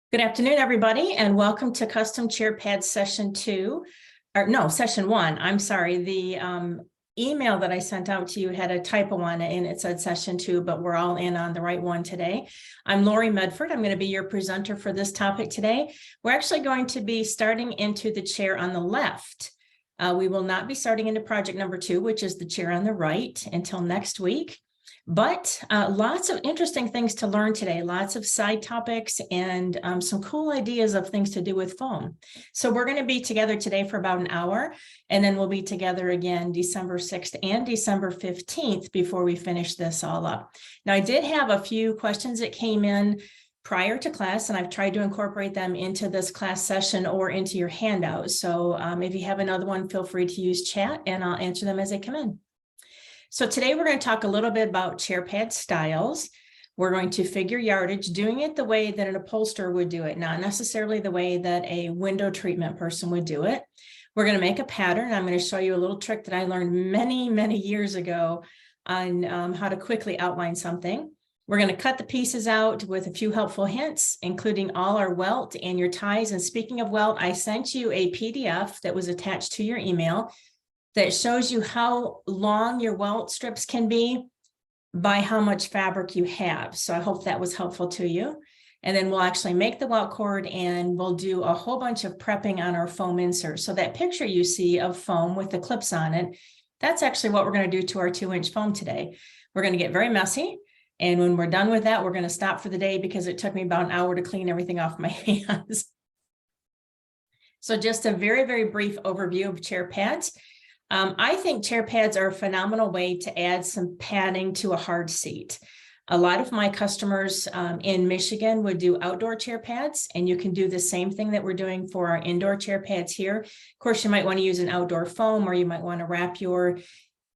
Good afternoon, everybody, and welcome to Custom Chair Pad Session 2, or no, Session 1. I'm sorry, the email that I sent out to you had a typo on it and it said Session 2, but we're all in on the right one today. I'm Lori Medford. I'm going to be your presenter for this topic today. We're actually going to be starting into the chair on the left. We will not be starting into project number 2, which is the chair on the right, until next week. But lots of interesting things to learn today, lots of side topics and some cool ideas of things to do with foam. So we're going to be together today for about an hour, and then we'll be together again December 6th and December 15th before we finish this all up. Now, I did have a few questions that came in prior to class, and I've tried to incorporate them into this class session or into your handout. So if you have another one, feel free to use chat and I'll answer them as they come in. So today we're going to talk a little bit about chair pad styles. We're going to figure yardage, doing it the way that an upholsterer would do it, not necessarily the way that a window treatment person would do it. We're going to make a pattern. I'm going to show you a little trick that I learned many, many years ago on how to quickly outline something. We're going to cut the pieces out with a few helpful hints, including all our welt and your ties. And speaking of welt, I sent you a PDF that was attached to your email that shows you how long your welt strips can be by how much fabric you have. So I hope that was helpful to you. And then we'll actually make the welt cord and we'll do a whole bunch of prepping on our foam insert. So that picture you see of foam with the clips on it, that's actually what we're going to do to our 2-inch foam today. We're going to get very messy. And when we're done with that, we're going to stop for the day because it took me about an hour to clean everything off my hands. So just a very, very brief overview of chair pads. I think chair pads are a phenomenal way to add some padding to a hard seat. A lot of my customers in Michigan would do outdoor chair pads, and you can do the same thing that we're doing for our indoor chair pads here. Of course, you might want to use an outdoor foam, or you might want to wrap your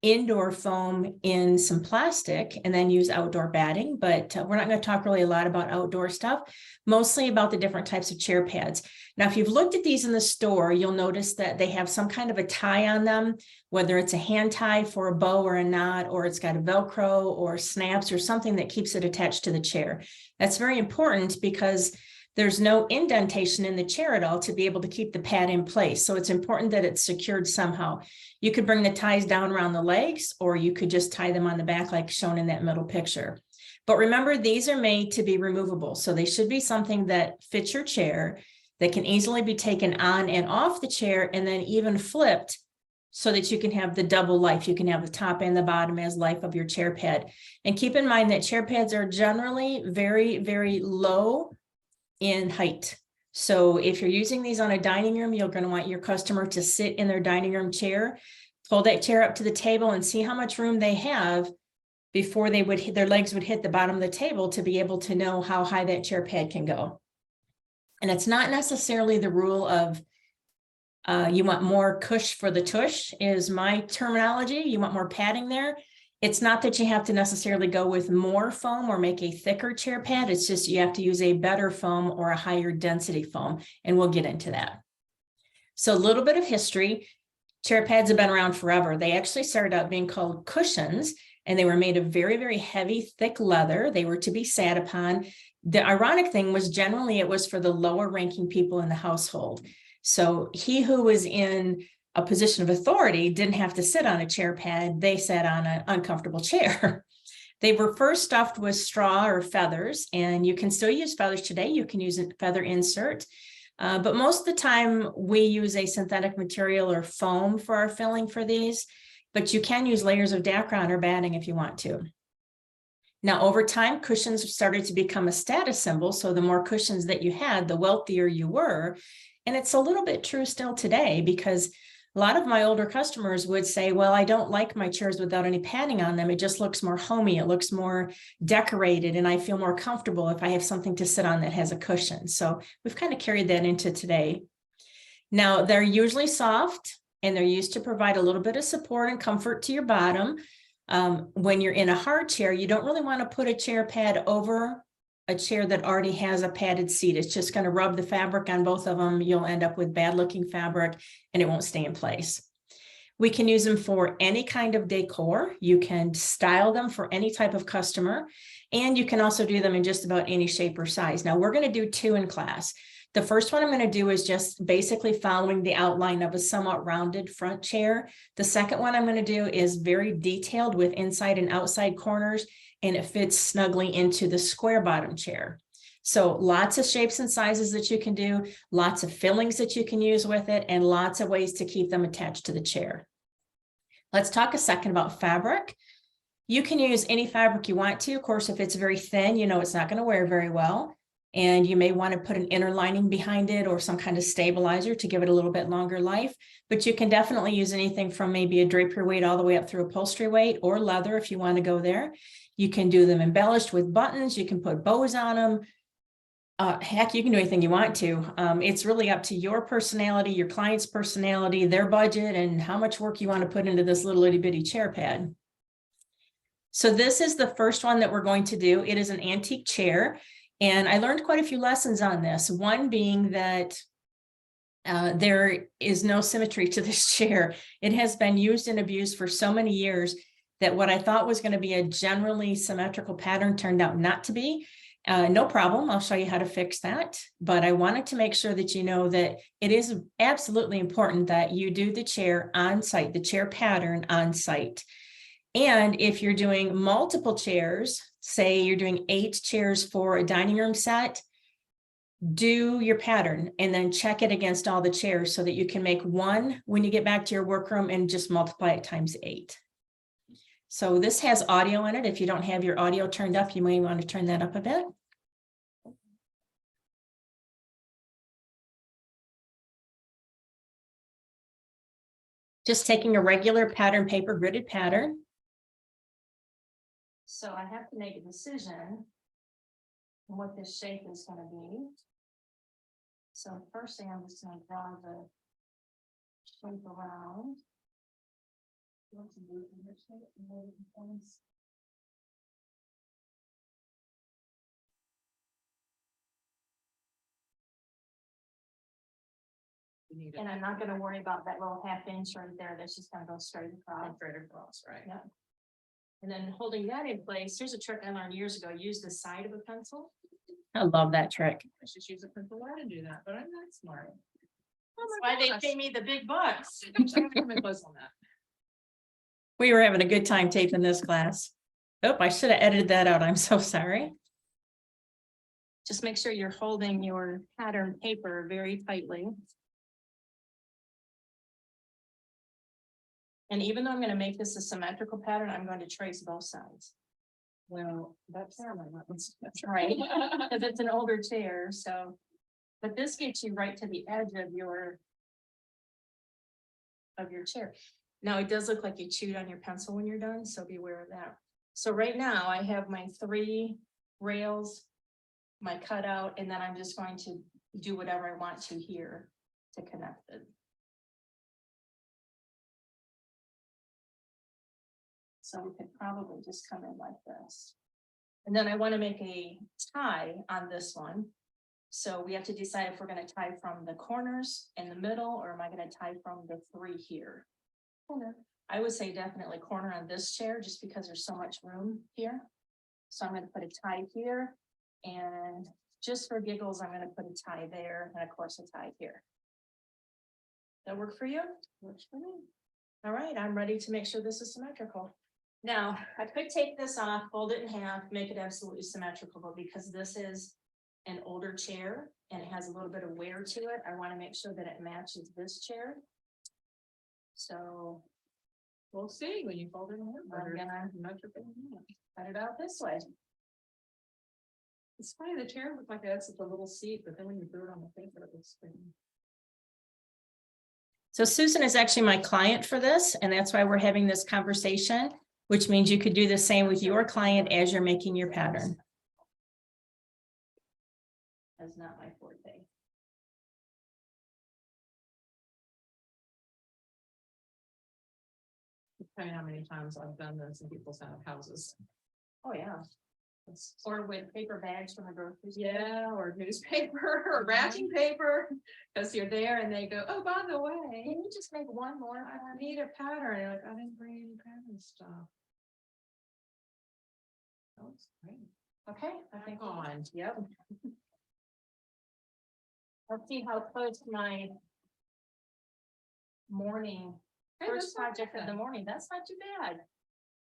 indoor foam in some plastic and then use outdoor batting, but we're not going to talk really a lot about outdoor stuff, mostly about the different types of chair pads. Now, if you've looked at these in the store, you'll notice that they have some kind of a tie on them, whether it's a hand tie for a bow or a knot, or it's got a Velcro or snaps or something that keeps it attached to the chair. That's very important because there's no indentation in the chair at all to be able to keep the pad in place. So it's important that it's secured somehow. You could bring the ties down around the legs, or you could just tie them on the back like shown in that middle picture. But remember, these are made to be removable. So they should be something that fits your chair, that can easily be taken on and off the chair and then even flipped so that you can have the double life. You can have the top and the bottom as life of your chair pad. And keep in mind that chair pads are generally very, very low in height. So if you're using these on a dining room, you're going to want your customer to sit in their dining room chair, pull that chair up to the table and see how much room they have before they would their legs would hit the bottom of the table to be able to know how high that chair pad can go. And it's not necessarily the rule of you want more cush for the tush is my terminology. You want more padding there. It's not that you have to necessarily go with more foam or make a thicker chair pad. It's just you have to use a better foam or a higher density foam, and we'll get into that. So a little bit of history. Chair pads have been around forever. They actually started out being called cushions, and they were made of very, very heavy, thick leather. They were to be sat upon. The ironic thing was generally it was for the lower ranking people in the household. So he who was in a position of authority didn't have to sit on a chair pad. They sat on an uncomfortable chair. They were first stuffed with straw or feathers, and you can still use feathers today. You can use a feather insert, but most of the time we use a synthetic material or foam for our filling for these, but you can use layers of Dacron or batting if you want to. Now, over time, cushions started to become a status symbol. So the more cushions that you had, the wealthier you were. And it's a little bit true still today, because a lot of my older customers would say, well, I don't like my chairs without any padding on them. It just looks more homey. It looks more decorated, and I feel more comfortable if I have something to sit on that has a cushion. So we've kind of carried that into today. Now, they're usually soft, and they're used to provide a little bit of support and comfort to your bottom. When you're in a hard chair, you don't really want to put a chair pad over a chair that already has a padded seat. It's just going to rub the fabric on both of them. You'll end up with bad looking fabric and it won't stay in place. We can use them for any kind of decor. You can style them for any type of customer. And you can also do them in just about any shape or size. Now we're going to do 2 in class. The first one I'm going to do is just basically following the outline of a somewhat rounded front chair. The second one I'm going to do is very detailed with inside and outside corners, and it fits snugly into the square bottom chair. So lots of shapes and sizes that you can do, lots of fillings that you can use with it, and lots of ways to keep them attached to the chair. Let's talk a second about fabric. You can use any fabric you want to. Of course, if it's very thin, you know it's not going to wear very well. And you may want to put an inner lining behind it or some kind of stabilizer to give it a little bit longer life. But you can definitely use anything from maybe a drapery weight all the way up through upholstery weight or leather if you want to go there. You can do them embellished with buttons. You can put bows on them. Heck, you can do anything you want to. It's really up to your personality, your client's personality, their budget, and how much work you want to put into this little itty bitty chair pad. So this is the first one that we're going to do. It is an antique chair. And I learned quite a few lessons on this. One being that there is no symmetry to this chair. It has been used and abused for so many years that what I thought was going to be a generally symmetrical pattern turned out not to be. No problem. I'll show you how to fix that. But I wanted to make sure that you know that it is absolutely important that you do the chair on site, the chair pattern on site. And if you're doing multiple chairs, say you're doing 8 chairs for a dining room set, do your pattern and then check it against all the chairs so that you can make one when you get back to your workroom and just multiply it times 8. So this has audio in it. If you don't have your audio turned up, you may want to turn that up a bit. Just taking a regular pattern paper, gridded pattern. So I have to make a decision on what this shape is going to be. So first thing, I'm just going to draw the shape around. And I'm not going to worry about that little 1/2 inch right there. That's just going to go straight across. Straight across, right? Yeah. And then holding that in place, here's a trick I learned years ago. Use the side of a pencil. I love that trick. I should use a pencil to do that, but I'm not smart. That's why they pay me the big bucks. I'm coming close on that. We were having a good time taping this class. Oh, I should have edited that out. I'm so sorry. Just make sure you're holding your pattern paper very tightly. And even though I'm going to make this a symmetrical pattern, I'm going to trace both sides. Well, that's That's right. Because it's an older chair, so. But this gets you right to the edge of your chair. Now, it does look like you chewed on your pencil when you're done, so be aware of that. So right now I have my 3 rails, my cutout, and then I'm just going to do whatever I want to here to connect it. So we could probably just come in like this. And then I want to make a tie on this one. So we have to decide if we're going to tie from the corners in the middle, or am I going to tie from the 3 here? Corner. I would say definitely corner on this chair just because there's so much room here. So I'm going to put a tie here, and just for giggles, I'm going to put a tie there, and of course a tie here. That work for you? Works for me. All right, I'm ready to make sure this is symmetrical. Now, I could take this off, fold it in half, make it absolutely symmetrical, but because this is an older chair and it has a little bit of wear to it, I want to make sure that it matches this chair. So We'll see when you fold it in. I'm gonna cut it out this way. It's funny, the chair looked like it had such a little seat, but then when you threw it on the paper, it was spinning. So Susan is actually my client for this, and that's why we're having this conversation, which means you could do the same with your client as you're making your pattern. That's not my forte. Tell you how many times I've done this in people's houses. Oh, yeah. Or with paper bags from the grocery store. Yeah, or newspaper or wrapping paper, because you're there and they go, oh, by the way, Can you just make one more? I need a pattern. Like, I didn't bring any pattern stuff. That looks great. Okay, I think on. yep. Let's see how close my morning, Hey, first that's not project of the bad. morning, that's not too bad.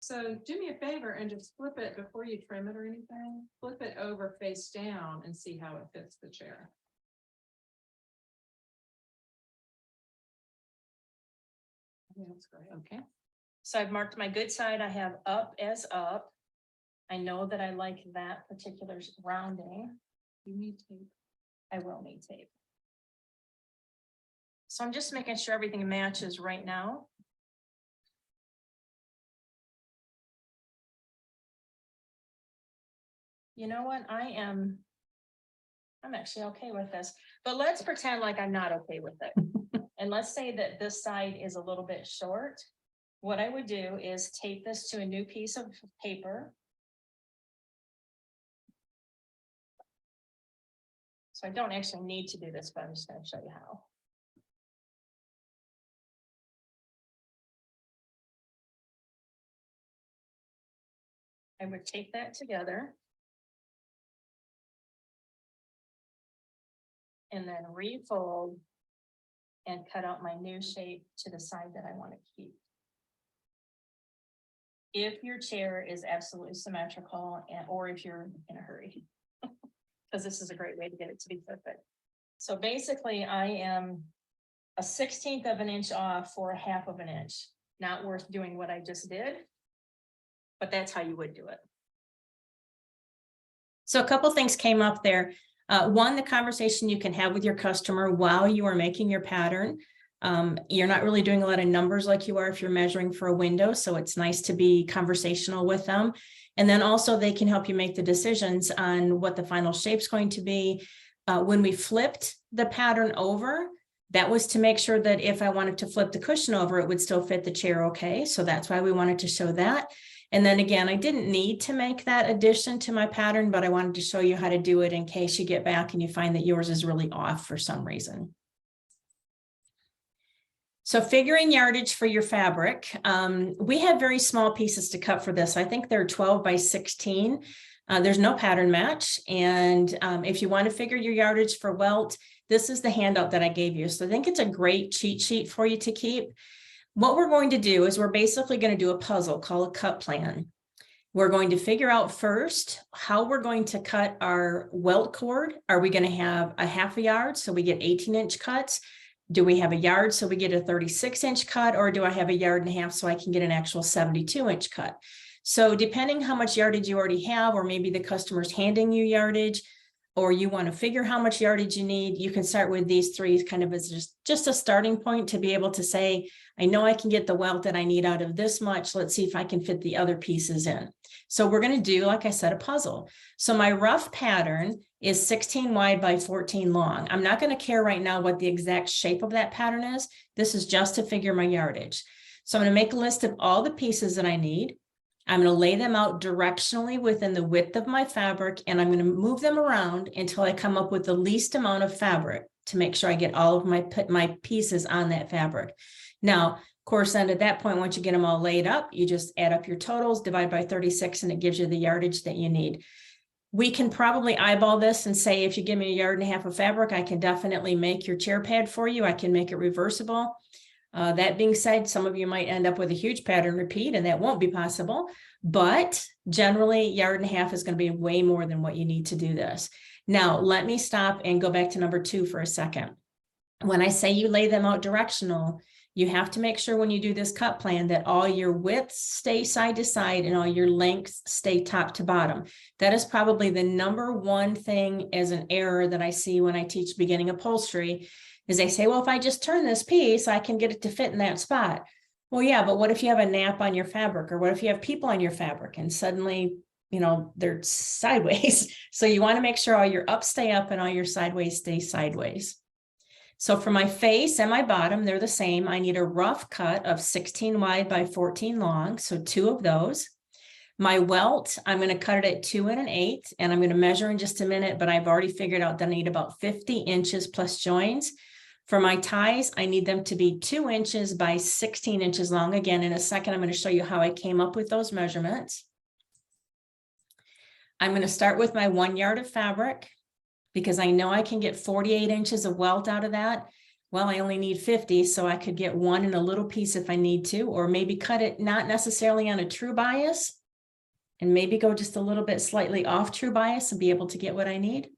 So do me a favor and just flip it before you trim it or anything, flip it over face down and see how it fits the chair. Yeah, that's great. Okay. So I've marked my good side, I have up as up. I know that I like that particular rounding. You need tape. I will need tape. So I'm just making sure everything matches right now. You know what, I'm actually okay with this, but let's pretend like I'm not okay with it. And let's say that this side is a little bit short. What I would do is tape this to a new piece of paper. So I don't actually need to do this, but I'm just going to show you how. I would tape that together. And then refold and cut out my new shape to the side that I want to keep. If your chair is absolutely symmetrical or if you're in a hurry. Because this is a great way to get it to be perfect. So basically I am a 1/16 of an inch off for a 1/2 of an inch. Not worth doing what I just did. But that's how you would do it. So a couple things came up there. One, the conversation you can have with your customer while you are making your pattern. You're not really doing a lot of numbers like you are if you're measuring for a window, so it's nice to be conversational with them. And then also they can help you make the decisions on what the final shape's going to be. When we flipped the pattern over, that was to make sure that if I wanted to flip the cushion over, it would still fit the chair okay. So that's why we wanted to show that. And then again, I didn't need to make that addition to my pattern, but I wanted to show you how to do it in case you get back and you find that yours is really off for some reason. So figuring yardage for your fabric, we have very small pieces to cut for this. I think they're 12 by 16. There's no pattern match. And if you want to figure your yardage for welt, this is the handout that I gave you. So I think it's a great cheat sheet for you to keep. What we're going to do is we're basically going to do a puzzle called a cut plan. We're going to figure out first how we're going to cut our welt cord. Are we going to have a 1/2 yard so we get 18-inch cuts? Do we have a yard so we get a 36-inch cut, or do I have a 1.5 yards so I can get an actual 72-inch cut? So depending how much yardage you already have, or maybe the customer's handing you yardage, or you want to figure how much yardage you need, you can start with these three kind of as just a starting point to be able to say, I know I can get the welt that I need out of this much. Let's see if I can fit the other pieces in. So we're going to do, like I said, a puzzle. So my rough pattern is 16 wide by 14 long. I'm not going to care right now what the exact shape of that pattern is. This is just to figure my yardage. So I'm going to make a list of all the pieces that I need. I'm going to lay them out directionally within the width of my fabric, and I'm going to move them around until I come up with the least amount of fabric to make sure I get all of my pieces on that fabric. Now, of course, then at that point, once you get them all laid up, you just add up your totals, divide by 36, and it gives you the yardage that you need. We can probably eyeball this and say, if you give me 1.5 yards of fabric, I can definitely make your chair pad for you. I can make it reversible. That being said, some of you might end up with a huge pattern repeat, and that won't be possible. But generally, 1.5 yards is going to be way more than what you need to do this. Now, let me stop and go back to number 2 for a second. When I say you lay them out directional, you have to make sure when you do this cut plan that all your widths stay side to side and all your lengths stay top to bottom. That is probably the number one thing as an error that I see when I teach beginning upholstery. Is they say, well, if I just turn this piece, I can get it to fit in that spot. Well, yeah, but what if you have a nap on your fabric, or what if you have people on your fabric and suddenly, you know, they're sideways. So you want to make sure all your ups stay up and all your sideways stay sideways. So for my face and my bottom, they're the same. I need a rough cut of 16 wide by 14 long. So 2 of those. My welt, I'm going to cut it at 2 1/8, and I'm going to measure in just a minute, but I've already figured out that I need about 50 inches plus joins. For my ties, I need them to be 2 inches by 16 inches long. Again, in a second, I'm going to show you how I came up with those measurements. I'm going to start with my 1 yard of fabric because I know I can get 48 inches of welt out of that. Well, I only need 50, so I could get one in a little piece if I need to, or maybe cut it not necessarily on a true bias and maybe go just a little bit slightly off true bias and be able to get what I need.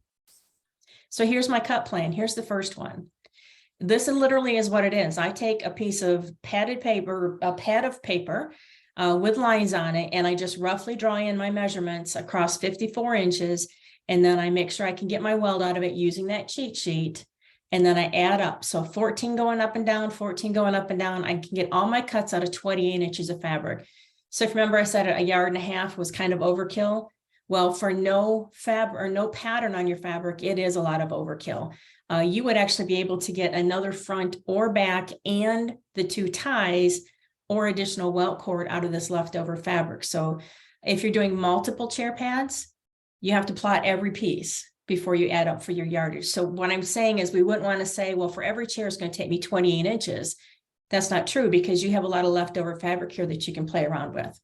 So here's my cut plan. Here's the first one. This literally is what it is. I take a piece of padded paper, a pad of paper with lines on it, and I just roughly draw in my measurements across 54 inches. And then I make sure I can get my weld out of it using that cheat sheet. And then I add up. So 14 going up and down, 14 going up and down. I can get all my cuts out of 28 inches of fabric. So if you remember, I said 1.5 yards was kind of overkill. Well, for no fabric or no pattern on your fabric, it is a lot of overkill. You would actually be able to get another front or back and the 2 ties or additional welt cord out of this leftover fabric. So if you're doing multiple chair pads, you have to plot every piece before you add up for your yardage. So what I'm saying is we wouldn't want to say, well, for every chair is going to take me 28 inches. That's not true because you have a lot of leftover fabric here that you can play around with.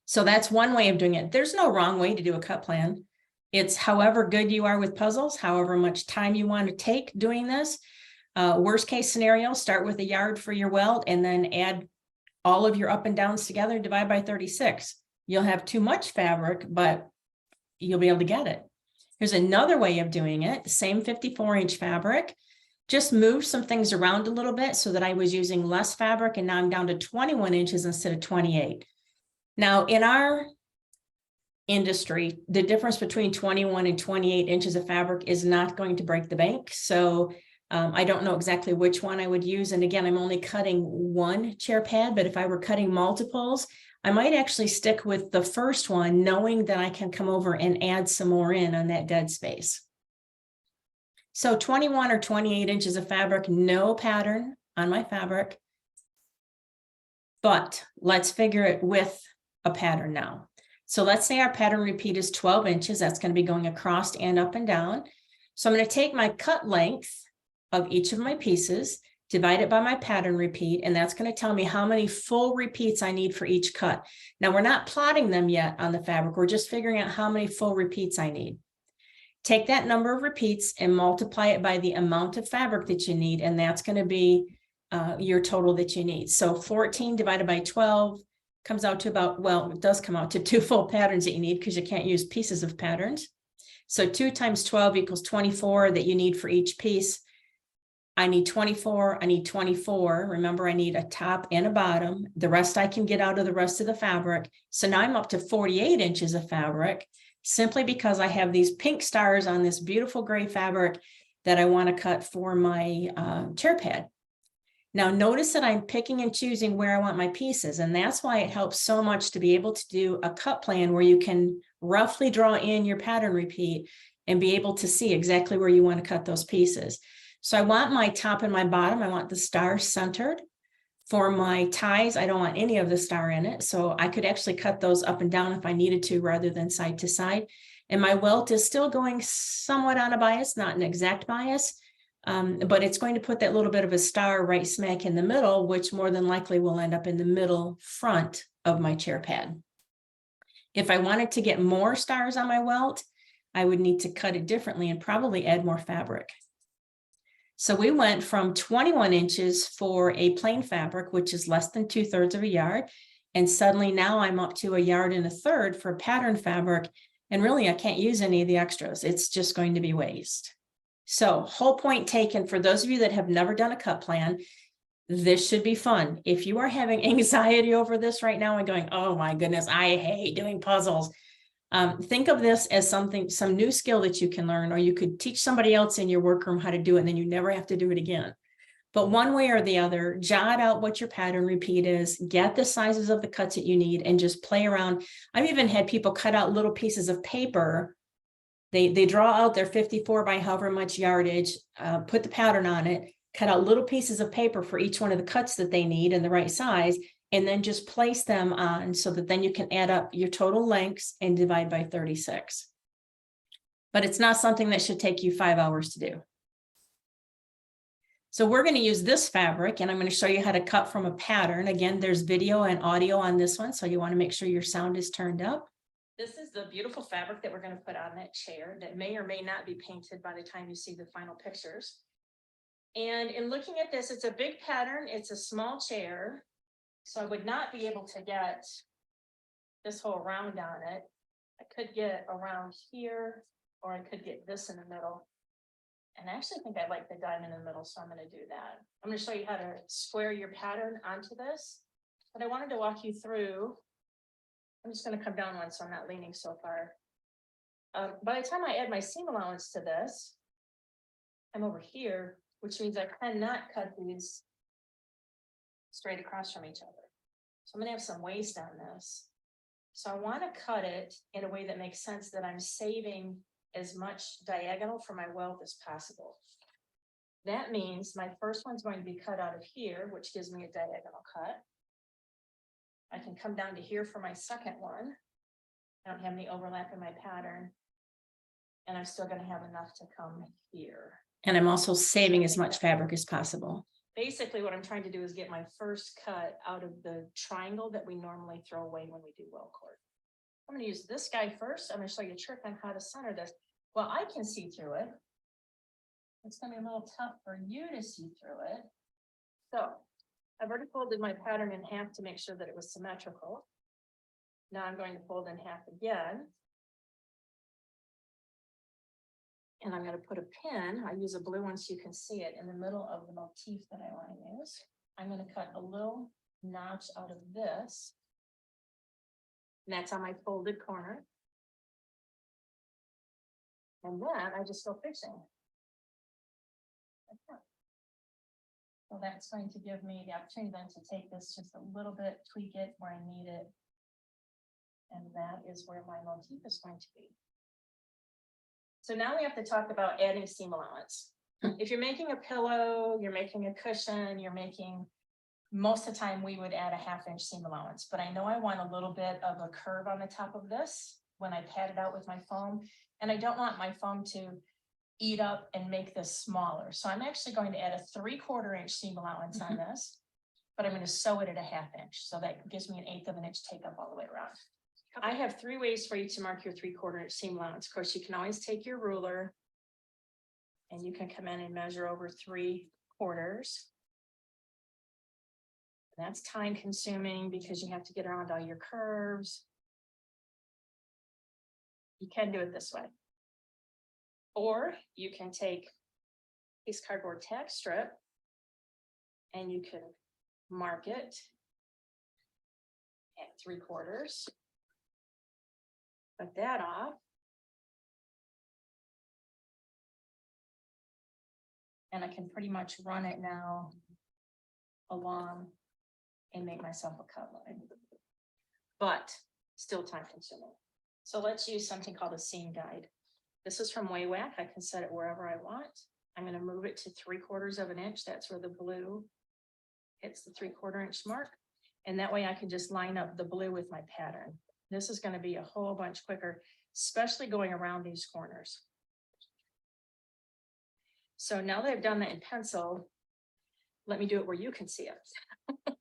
So that's one way of doing it. There's no wrong way to do a cut plan. It's however good you are with puzzles, however much time you want to take doing this. Worst case scenario, start with 1 yard for your welt and then add all of your up and downs together, divide by 36. You'll have too much fabric, but you'll be able to get it. Here's another way of doing it. Same 54-inch fabric. Just move some things around a little bit so that I was using less fabric and now I'm down to 21 inches instead of 28. Now in our industry, the difference between 21 and 28 inches of fabric is not going to break the bank. So I don't know exactly which one I would use. And again, I'm only cutting 1 chair pad, but if I were cutting multiples, I might actually stick with the first one, knowing that I can come over and add some more in on that dead space. So 21 or 28 inches of fabric, no pattern on my fabric. But let's figure it with a pattern now. So let's say our pattern repeat is 12 inches. That's going to be going across and up and down. So I'm going to take my cut length of each of my pieces, divide it by my pattern repeat, and that's going to tell me how many full repeats I need for each cut. Now we're not plotting them yet on the fabric. We're just figuring out how many full repeats I need. Take that number of repeats and multiply it by the amount of fabric that you need, and that's going to be your total that you need. So 14 divided by 12 comes out to about, well, it does come out to 2 full patterns that you need because you can't use pieces of patterns. So 2 times 12 equals 24 that you need for each piece. I need 24, I need 24. Remember, I need a top and a bottom. The rest I can get out of the rest of the fabric. So now I'm up to 48 inches of fabric simply because I have these pink stars on this beautiful gray fabric that I want to cut for my chair pad. Now notice that I'm picking and choosing where I want my pieces, and that's why it helps so much to be able to do a cut plan where you can roughly draw in your pattern repeat and be able to see exactly where you want to cut those pieces. So I want my top and my bottom, I want the star centered. For my ties, I don't want any of the star in it, so I could actually cut those up and down if I needed to rather than side to side. And my welt is still going somewhat on a bias, not an exact bias, but it's going to put that little bit of a star right smack in the middle, which more than likely will end up in the middle front of my chair pad. If I wanted to get more stars on my welt, I would need to cut it differently and probably add more fabric. So we went from 21 inches for a plain fabric, which is less than 2/3 of a yard. And suddenly now I'm up to 1.33 yards for pattern fabric. And really, I can't use any of the extras. It's just going to be waste. So whole point taken, for those of you that have never done a cut plan, this should be fun. If you are having anxiety over this right now and going, oh my goodness, I hate doing puzzles. Think of this as some new skill that you can learn, or you could teach somebody else in your workroom how to do it, and then you never have to do it again. But one way or the other, jot out what your pattern repeat is, get the sizes of the cuts that you need, and just play around. I've even had people cut out little pieces of paper. They draw out their 54 by however much yardage, put the pattern on it, cut out little pieces of paper for each one of the cuts that they need in the right size, and then just place them on so that then you can add up your total lengths and divide by 36. But it's not something that should take you 5 hours to do. So we're going to use this fabric, and I'm going to show you how to cut from a pattern. Again, there's video and audio on this one, so you want to make sure your sound is turned up. This is the beautiful fabric that we're gonna put on that chair that may or may not be painted by the time you see the final pictures. And in looking at this, it's a big pattern, it's a small chair. So I would not be able to get this whole round on it. I could get around here, or I could get this in the middle. And I actually think I like the diamond in the middle, so I'm gonna do that. I'm gonna show you how to square your pattern onto this. But I wanted to walk you through. I'm just gonna come down one so I'm not leaning so far. By the time I add my seam allowance to this, I'm over here, which means I cannot cut these straight across from each other. So I'm gonna have some waste on this. So I wanna cut it in a way that makes sense, that I'm saving as much diagonal for my welt as possible. That means my first one's going to be cut out of here, which gives me a diagonal cut. I can come down to here for my second one. I don't have any overlap in my pattern. And I'm still gonna have enough to come here. And I'm also saving as much fabric as possible. Basically, what I'm trying to do is get my first cut out of the triangle that we normally throw away when we do welt cord. I'm gonna use this guy first. I'm gonna show you a trick on how to center this. Well, I can see through it. It's gonna be a little tough for you to see through it. So I've already folded my pattern in half to make sure that it was symmetrical. Now I'm going to fold in half again. And I'm gonna put a pin, I use a blue one so you can see it, in the middle of the motif that I wanna use. I'm gonna cut a little notch out of this. And that's on my folded corner. And then I just go fixing. Like that. So that's going to give me the opportunity then to take this just a little bit, tweak it where I need it. And that is where my motif is going to be. So now we have to talk about adding seam allowance. If you're making a pillow, you're making a cushion, you're making, most of the time we would add a 1/2 inch seam allowance, but I know I want a little bit of a curve on the top of this when I pat it out with my foam. And I don't want my foam to eat up and make this smaller. So I'm actually going to add a 3/4 inch seam allowance on this, but I'm going to sew it at a 1/2 inch. So that gives me an 1/8 of an inch take up all the way around. I have 3 ways for you to mark your 3/4 inch seam allowance. Of course, you can always take your ruler and you can come in and measure over 3/4. That's time consuming because you have to get around all your curves. You can do it this way. Or you can take this cardboard tack strip and you can mark it at 3/4. Cut that off. And I can pretty much run it now along and make myself a cut line. But still time consuming. So let's use something called a seam guide. This is from Waywack. I can set it wherever I want. I'm going to move it to 3/4 of an inch. That's where the blue hits the 3/4 inch mark. And that way I can just line up the blue with my pattern. This is going to be a whole bunch quicker, especially going around these corners. So now that I've done that in pencil, let me do it where you can see it.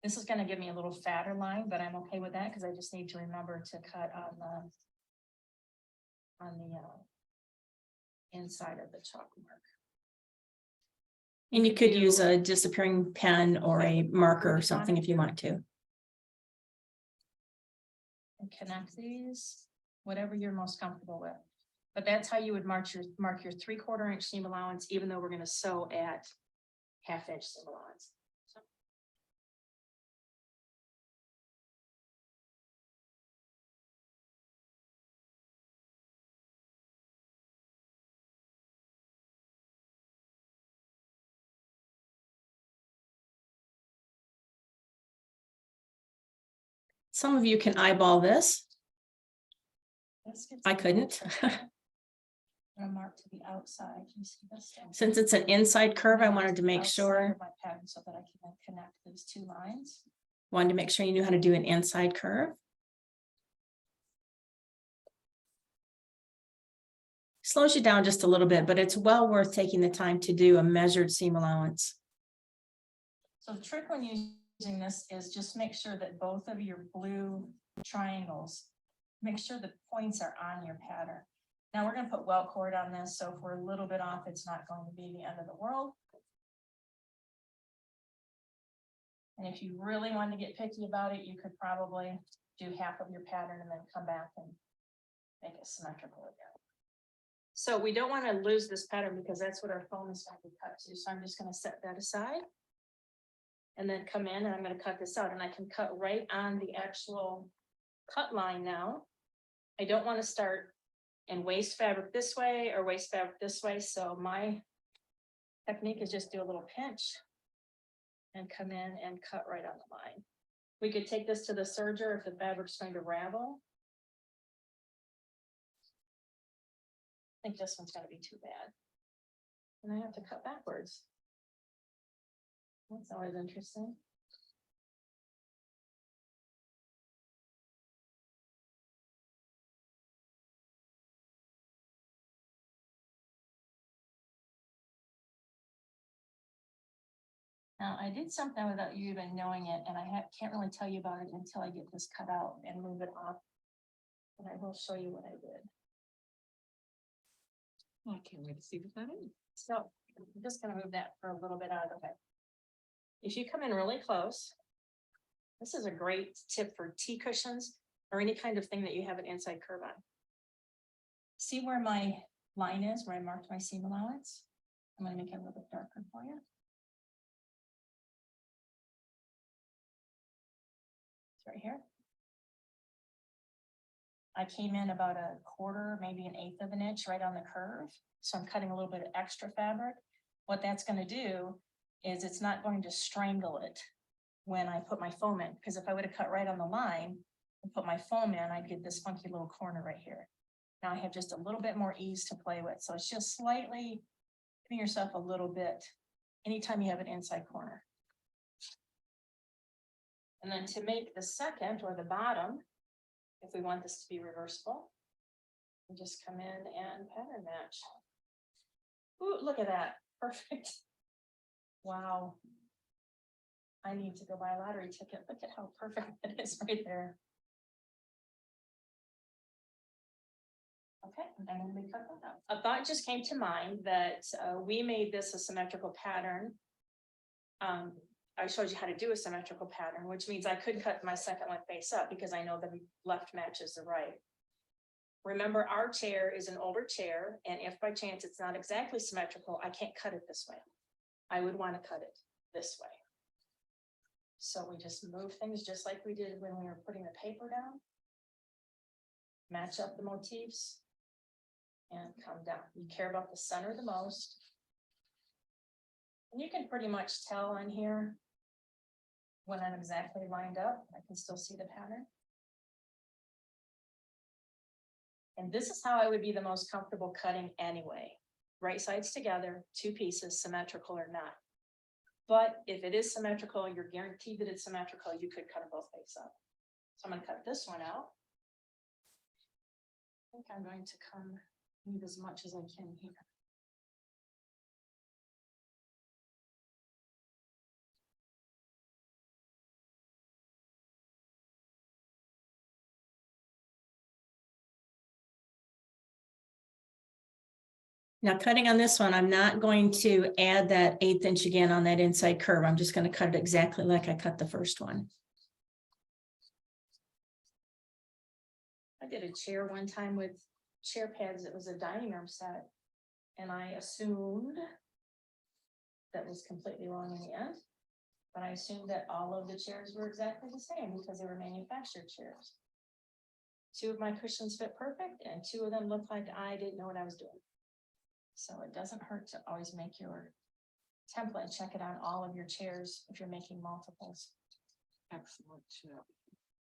This is going to give me a little fatter line, but I'm okay with that because I just need to remember to cut on the inside of the chalk mark. And you could use a disappearing pen or a marker or something if you want to. And connect these, whatever you're most comfortable with. But that's how you would mark your 3/4 inch seam allowance, even though we're going to sew at 1/2 inch seam allowance. So. Some of you can eyeball this. I couldn't. I'm mark to the outside. You see this? Since it's an inside curve, I wanted to make sure. My pattern so that I can then connect those 2 lines. Wanted to make sure you knew how to do an inside curve. Slows you down just a little bit, but it's well worth taking the time to do a measured seam allowance. So the trick when using this is just make sure that both of your blue triangles. Make sure the points are on your pattern. Now we're gonna put welt cord on this, so if we're a little bit off, it's not going to be the end of the world. And if you really wanted to get picky about it, you could probably do half of your pattern and then come back and make it symmetrical again. So we don't want to lose this pattern because that's what our foam is going to cut to. So I'm just going to set that aside. And then come in and I'm going to cut this out, and I can cut right on the actual cut line now. I don't want to start and waste fabric this way or waste fabric this way. So my technique is just do a little pinch and come in and cut right on the line. We could take this to the serger if the fabric's going to ravel. I think this one's gonna be too bad. And I have to cut backwards. That's always interesting. Now, I did something without you even knowing it, and I can't really tell you about it until I get this cut out and move it off. But I will show you what I did. I can't wait to see what that is. So I'm just gonna move that for a little bit out of the way. If you come in really close, this is a great tip for tea cushions or any kind of thing that you have an inside curve on. See where my line is, where I marked my seam allowance? I'm gonna make it a little bit darker for you. It's right here. I came in about a quarter, maybe an eighth of an inch right on the curve. So I'm cutting a little bit of extra fabric. What that's going to do is it's not going to strangle it when I put my foam in, because if I would have cut right on the line and put my foam in, I'd get this funky little corner right here. Now I have just a little bit more ease to play with. So it's just slightly giving yourself a little bit anytime you have an inside corner. And then to make the second or the bottom, if we want this to be reversible, we just come in and pattern match. Ooh, look at that, perfect. Wow. I need to go buy a lottery ticket. Look at how perfect it is right there. Okay, and then we cut that out. A thought just came to mind that we made this a symmetrical pattern. I showed you how to do a symmetrical pattern, which means I could cut my second one face up because I know the left matches the right. Remember, our chair is an older chair, and if by chance it's not exactly symmetrical, I can't cut it this way. I would want to cut it this way. So we just move things just like we did when we were putting the paper down. Match up the motifs and come down. You care about the center the most. And you can pretty much tell on here when I'm exactly lined up. I can still see the pattern. And this is how I would be the most comfortable cutting anyway. Right sides together, two pieces, symmetrical or not. But if it is symmetrical, you're guaranteed that it's symmetrical, you could cut them both face up. So I'm going to cut this one out. I think I'm going to leave as much as I can here. Now cutting on this one, I'm not going to add that 1/8 inch again on that inside curve. I'm just going to cut it exactly like I cut the first one. I did a chair one time with chair pads. It was a dining room set. And I assumed that was completely wrong in the end. But I assumed that all of the chairs were exactly the same because they were manufactured chairs. 2 of my cushions fit perfect and 2 of them looked like I didn't know what I was doing. So it doesn't hurt to always make your template, check it on all of your chairs if you're making multiples. Excellent.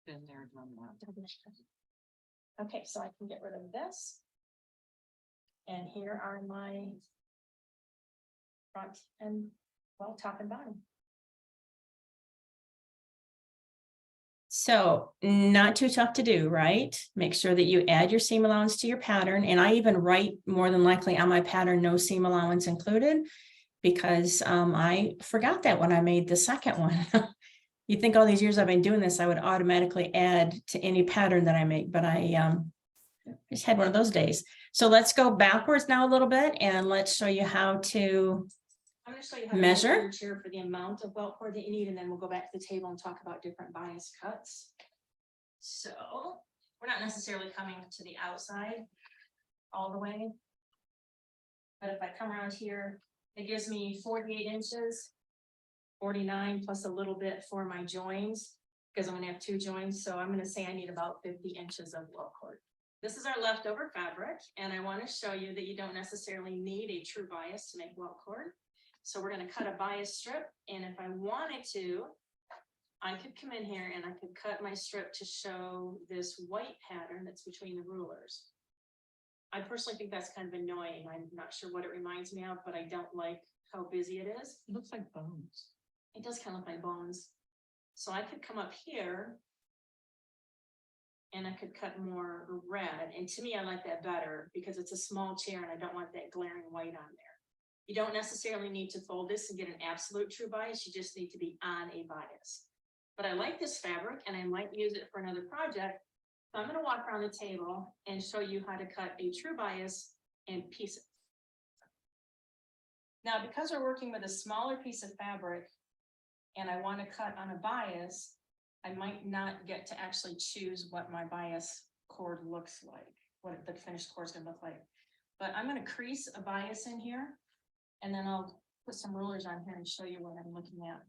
Been there, done that. Okay, so I can get rid of this. And here are my front and, well, top and bottom. So not too tough to do, right? Make sure that you add your seam allowance to your pattern. And I even write more than likely on my pattern, no seam allowance included, because I forgot that when I made the second one. You think all these years I've been doing this, I would automatically add to any pattern that I make, but I just had one of those days. So let's go backwards now a little bit and let's show you how to I'm gonna show you how to measure. measure your chair for the amount of welt cord that you need, and then we'll go back to the table and talk about different bias cuts. So we're not necessarily coming to the outside all the way. But if I come around here, it gives me 48 inches. 49 plus a little bit for my joins, because I'm gonna have 2 joins, so I'm gonna say I need about 50 inches of welt cord. This is our leftover fabric, and I want to show you that you don't necessarily need a true bias to make welt cord. So we're gonna cut a bias strip, and if I wanted to, I could come in here and I could cut my strip to show this white pattern that's between the rulers. I personally think that's kind of annoying. I'm not sure what it reminds me of, but I don't like how busy it is. It looks like bones. It does kind of look like bones. So I could come up here and I could cut more red. And to me, I like that better because it's a small chair and I don't want that glaring white on there. You don't necessarily need to fold this and get an absolute true bias. You just need to be on a bias. But I like this fabric and I might use it for another project. So I'm going to walk around the table and show you how to cut a true bias and piece it. Now, because we're working with a smaller piece of fabric and I want to cut on a bias, I might not get to actually choose what my bias cord looks like, what the finished cord is going to look like. But I'm going to crease a bias in here, and then I'll put some rulers on here and show you what I'm looking at.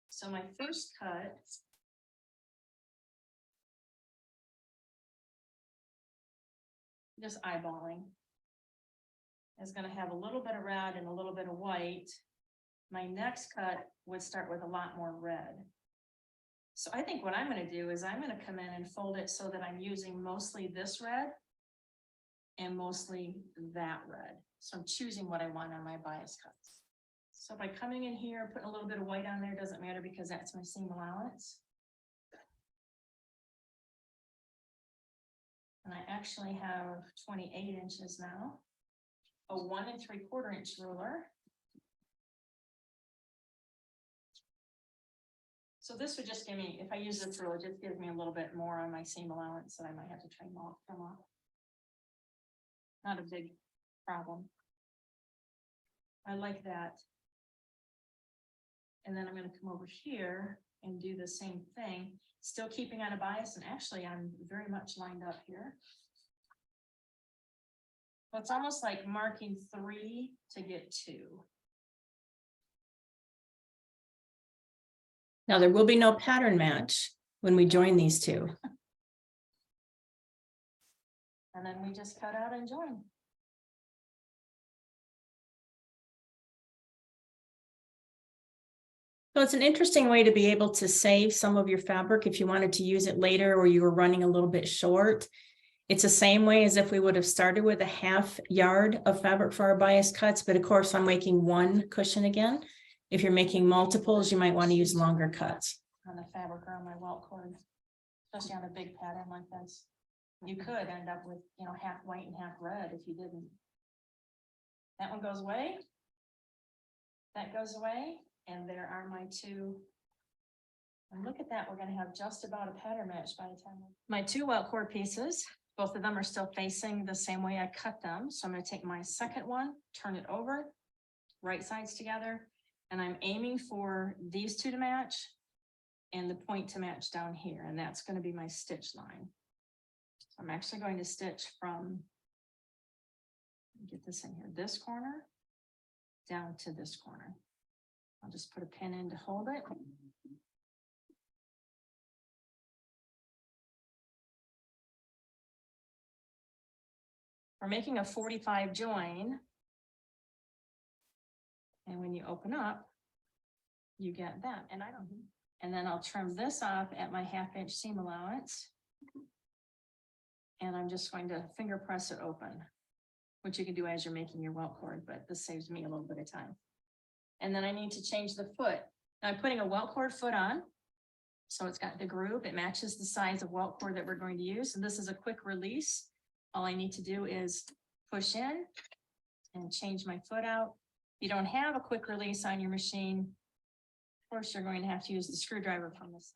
So my first cut just eyeballing is going to have a little bit of red and a little bit of white. My next cut would start with a lot more red. So I think what I'm going to do is I'm going to come in and fold it so that I'm using mostly this red and mostly that red. So I'm choosing what I want on my bias cuts. So by coming in here, putting a little bit of white on there doesn't matter because that's my seam allowance. And I actually have 28 inches now, a 1 3/4 inch ruler. So this would just give me, if I use this ruler, it just gives me a little bit more on my seam allowance that I might have to trim off. Not a big problem. I like that. And then I'm going to come over here and do the same thing, still keeping on a bias. And actually, I'm very much lined up here. So it's almost like marking 3 to get 2. Now, there will be no pattern match when we join these two. And then we just cut out and join. So it's an interesting way to be able to save some of your fabric if you wanted to use it later or you were running a little bit short. It's the same way as if we would have started with a 1/2 yard of fabric for our bias cuts, but of course I'm making 1 cushion again. If you're making multiples, you might want to use longer cuts. On the fabric or on my welt cord, especially on a big pattern like this. You could end up with, you know, half white and half red if you didn't. That one goes away. That goes away, and there are my 2. And look at that, we're gonna have just about a pattern match by the time. My 2 welt cord pieces, both of them are still facing the same way I cut them. So I'm gonna take my second one, turn it over, right sides together, and I'm aiming for these 2 to match and the point to match down here, and that's going to be my stitch line. So I'm actually going to stitch from, get this in here, this corner down to this corner. I'll just put a pin in to hold it. We're making a 45 join. And when you open up, you get that, and then I'll trim this off at my 1/2 inch seam allowance. And I'm just going to finger press it open, which you can do as you're making your welt cord, but this saves me a little bit of time. And then I need to change the foot. Now I'm putting a welt cord foot on. So it's got the groove, it matches the size of welt cord that we're going to use. And this is a quick release. All I need to do is push in and change my foot out. you don't have a quick release on your machine, of course, you're going to have to use the screwdriver from this.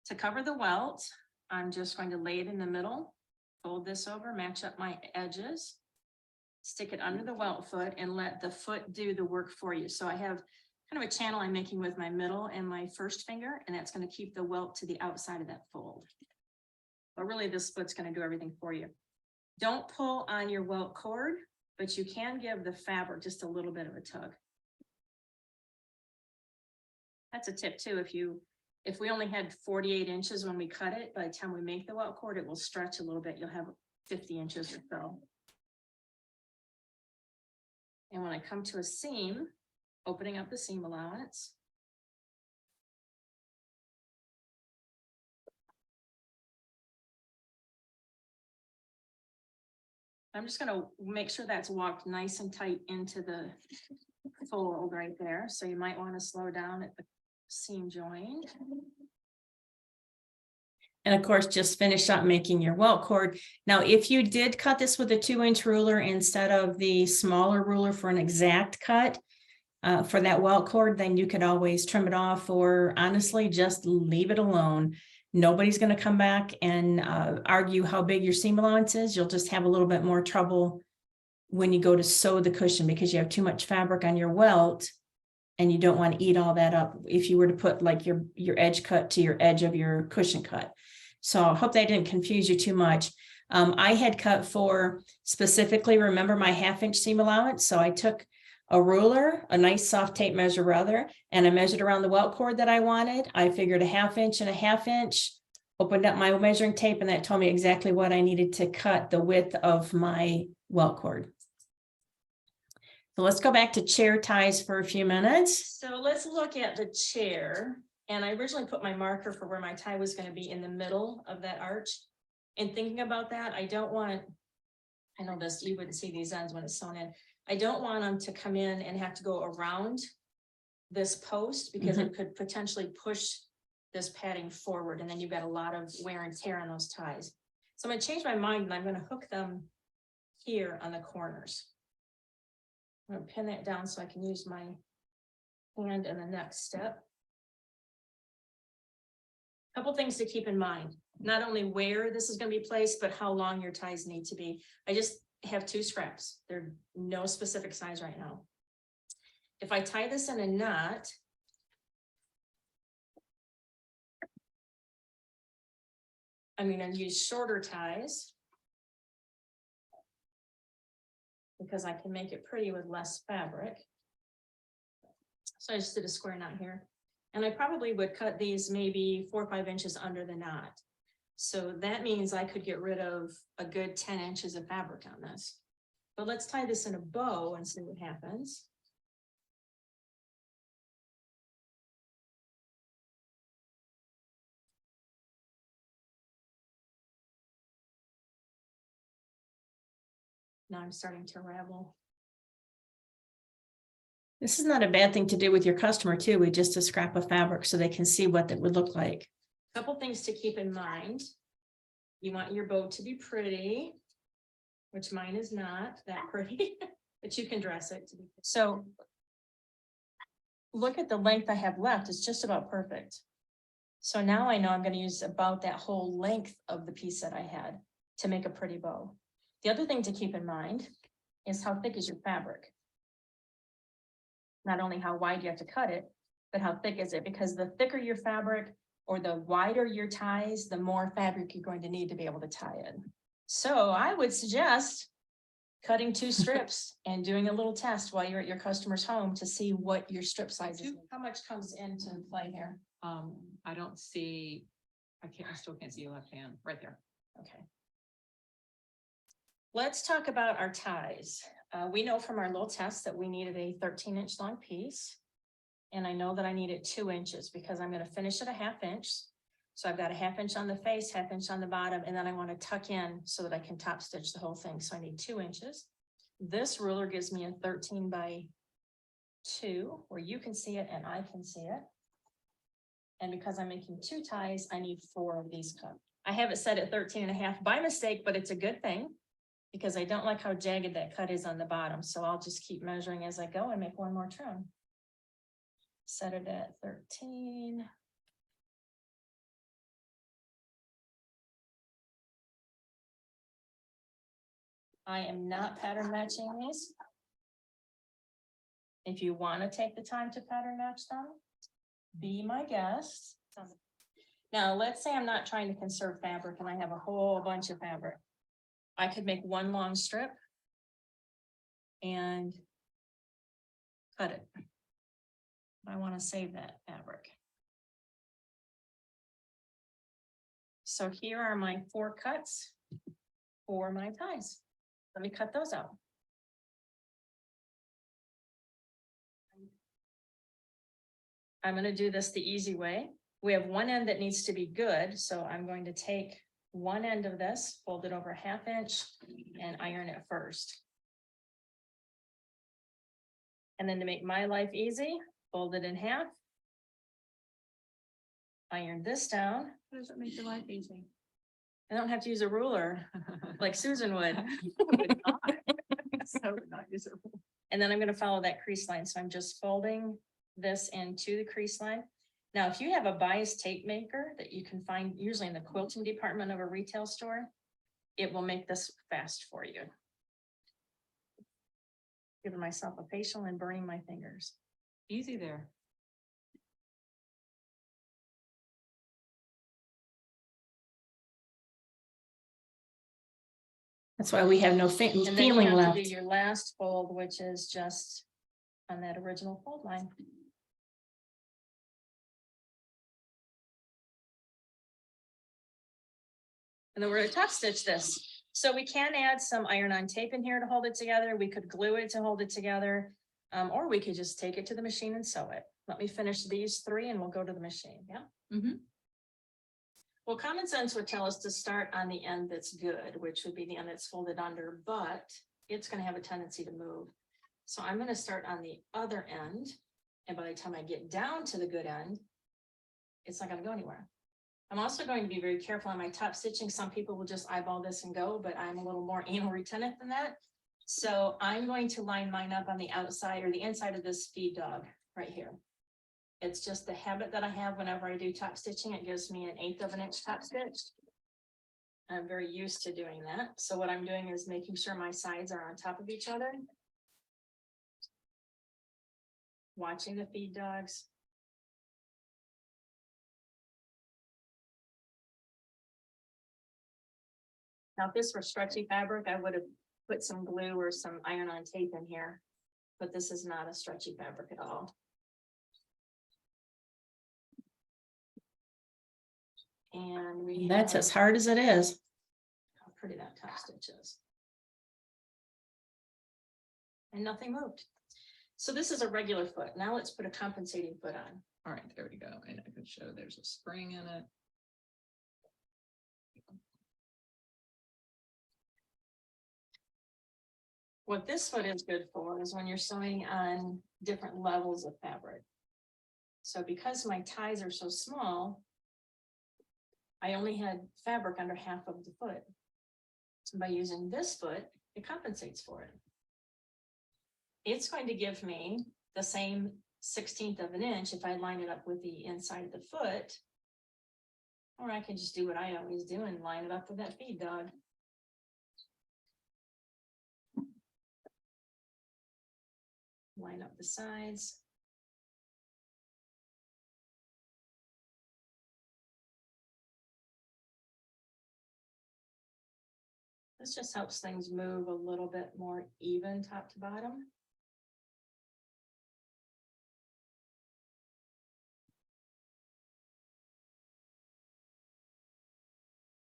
To cover the welt, I'm just going to lay it in the middle, fold this over, match up my edges, stick it under the welt foot and let the foot do the work for you. So I have kind of a channel I'm making with my middle and my first finger, and that's going to keep the welt to the outside of that fold. But really this foot's going to do everything for you. Don't pull on your welt cord, but you can give the fabric just a little bit of a tug. That's a tip too. If we only had 48 inches when we cut it, by the time we make the welt cord, it will stretch a little bit. You'll have 50 inches or so. And when I come to a seam, opening up the seam allowance. I'm just gonna make sure that's walked nice and tight into the fold right there. So you might want to slow down at the seam joint. And of course, just finish up making your welt cord. Now, if you did cut this with a 2-inch ruler instead of the smaller ruler for an exact cut, for that welt cord, then you could always trim it off, or honestly, just leave it alone. Nobody's going to come back and argue how big your seam allowance is. You'll just have a little bit more trouble when you go to sew the cushion because you have too much fabric on your welt and you don't want to eat all that up if you were to put like your edge cut to your edge of your cushion cut. So I hope that didn't confuse you too much. I had cut for specifically, remember my 1/2-inch seam allowance. So I took a ruler, a nice soft tape measure rather, and I measured around the welt cord that I wanted. I figured a 1/2 inch and a 1/2 inch, opened up my measuring tape, and that told me exactly what I needed to cut the width of my welt cord. So let's go back to chair ties for a few minutes. So let's look at the chair. And I originally put my marker for where my tie was going to be in the middle of that arch. And thinking about that, I know this, you wouldn't see these ends when it's sewn in. I don't want them to come in and have to go around this post because it could potentially push this padding forward, and then you've got a lot of wear and tear on those ties. So I'm going to change my mind and I'm going to hook them here on the corners. I'm going to pin that down so I can use my hand in the next step. Couple things to keep in mind, not only where this is going to be placed, but how long your ties need to be. I just have 2 scraps. They're no specific size right now. If I tie this in a knot, I'm going to use shorter ties because I can make it pretty with less fabric. So I just did a square knot here. And I probably would cut these maybe 4 or 5 inches under the knot. So that means I could get rid of a good 10 inches of fabric on this. But let's tie this in a bow and see what happens. Now I'm starting to ravel. This is not a bad thing to do with your customer too, with just a scrap of fabric so they can see what that would look like. Couple things to keep in mind. You want your bow to be pretty, which mine is not that pretty, but you can dress it to be. So look at the length I have left, it's just about perfect. So now I know I'm going to use about that whole length of the piece that I had to make a pretty bow. The other thing to keep in mind is how thick is your fabric. Not only how wide you have to cut it, but how thick is it? Because the thicker your fabric or the wider your ties, the more fabric you're going to need to be able to tie it. So I would suggest cutting 2 strips and doing a little test while you're at your customer's home to see what your strip size is. How much comes into play here? I don't see, I still can't see your left hand right there. Okay. Let's talk about our ties. We know from our little test that we needed a 13-inch long piece. And I know that I needed 2 inches because I'm going to finish at a 1/2 inch. So I've got a 1/2 inch on the face, 1/2 inch on the bottom, and then I want to tuck in so that I can top stitch the whole thing. So I need 2 inches. This ruler gives me a 13 by 2 where you can see it and I can see it. And because I'm making 2 ties, I need 4 of these cut. I have it set at 13.5 by mistake, but it's a good thing Because I don't like how jagged that cut is on the bottom, so I'll just keep measuring as I go and make one more trim. Set it at 13. I am not pattern matching these. If you want to take the time to pattern match them, be my guest. Now, let's say I'm not trying to conserve fabric and I have a whole bunch of fabric. I could make one long strip and cut it. I want to save that fabric. So here are my 4 cuts for my ties. Let me cut those out. I'm going to do this the easy way. We have one end that needs to be good, so I'm going to take one end of this, fold it over 1/2 inch and iron it first. And then to make my life easy, fold it in half. Iron this down. How does it make your life easy? I don't have to use a ruler like Susan would. So not usable. And then I'm gonna follow that crease line. So I'm just folding this into the crease line. Now, if you have a bias tape maker that you can find usually in the quilting department of a retail store, it will make this fast for you. Giving myself a facial and burning my fingers. Easy there. That's why we have no And feeling then feeling you have left. to do your last fold, which is just on that original fold line. And then we're gonna top stitch this. So we can add some iron-on tape in here to hold it together. We could glue it to hold it together. Or we could just take it to the machine and sew it. Let me finish these 3 and we'll go to the machine, yeah? Mhm. Well, common sense would tell us to start on the end that's good, which would be the end that's folded under, but it's gonna have a tendency to move. So I'm gonna start on the other end, and by the time I get down to the good end, it's not gonna go anywhere. I'm also going to be very careful on my top stitching. Some people will just eyeball this and go, but I'm a little more anal retentive than that. So I'm going to line mine up on the outside or the inside of this feed dog right here. It's just the habit that I have whenever I do top stitching. It gives me 1/8 of an inch top stitch. I'm very used to doing that. So what I'm doing is making sure my sides are on top of each other. Watching the feed dogs. Now, if this were stretchy fabric, I would have put some glue or some iron-on tape in here, but this is not a stretchy fabric at all. And that's as hard as it is. How pretty that top stitch is. And nothing moved. So this is a regular foot. Now let's put a compensating foot on. All right, there we go. And I can show there's a spring in it. What this foot is good for is when you're sewing on different levels of fabric. So because my ties are so small, I only had fabric under 1/2 of the foot. So by using this foot, it compensates for it. It's going to give me the same 1/16 of an inch if I line it up with the inside of the foot. Or I can just do what I always do and line it up with that feed dog. Line up the sides. This just helps things move a little bit more even top to bottom.